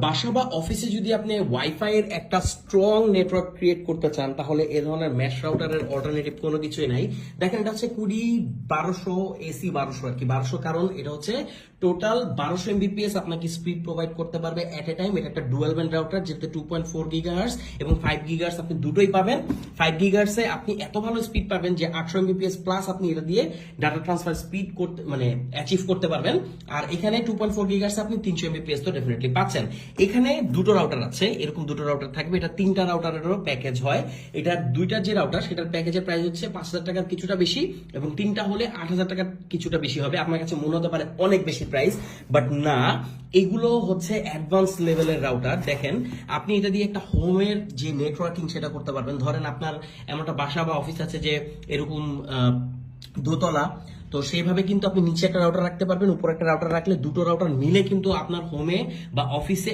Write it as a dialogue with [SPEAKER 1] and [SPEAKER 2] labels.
[SPEAKER 1] বাসা বা অফিসে যদি আপনি ওয়াইফাই এর একটা স্ট্রং নেটওয়ার্ক ক্রিয়েট করতে চান তাহলে এ ধরনের মেশ রাউটারের অল্টারনেটিভ কোনো কিছুই নাই। দেখেন এটা হচ্ছে কুডি 1200 এসি 1200 আর কি 1200, কারণ এটা হচ্ছে টোটাল 1200 এমবিপিএস আপনাকে স্পিড প্রোভাইড করতে পারবে এট এ টাইম। এটা একটা ডুয়াল ব্যান্ড রাউটার যেটাতে 2.4 গিগাহার্টজ এবং 5 গিগাহার্টজ আপনি দুটোই পাবেন। 5 গিগাহার্টসে আপনি এত ভালো স্পিড পাবেন যে 800 এমবিপিএস প্লাস আপনি এটা দিয়ে ডাটা ট্রান্সফার স্পিড করতে মানে অ্যাচিভ করতে পারবেন। আর এখানে 2.4 গিগাহার্টসে আপনি 300 এমবিপিএস তো ডেফিনেটলি পাচ্ছেন। এখানে দুটো রাউটার আছে, এরকম দুটো রাউটার থাকবে। এটা 3টা রাউটারেরও প্যাকেজ হয়। এটার 2টা যে রাউটার সেটার প্যাকেজের প্রাইস হচ্ছে 5,000 টাকার কিছুটা বেশি এবং 3টা হলে 8,000 টাকার কিছুটা বেশি হবে। আপনার কাছে মনে হতে পারে অনেক বেশি প্রাইস, বাট না, এগুলো হচ্ছে অ্যাডভান্স লেভেলের রাউটার। দেখেন আপনি এটা দিয়ে একটা হোমের যে নেটওয়ার্কিং সেটা করতে পারবেন। ধরেন আপনার এমন একটা বাসা বা অফিস আছে যে এরকম দোতলা, তো সেইভাবে কিন্তু আপনি নিচে একটা রাউটার রাখতে পারবেন, উপরে একটা রাউটার রাখলে দুটো রাউটার মিলে কিন্তু আপনার হোমে বা অফিসে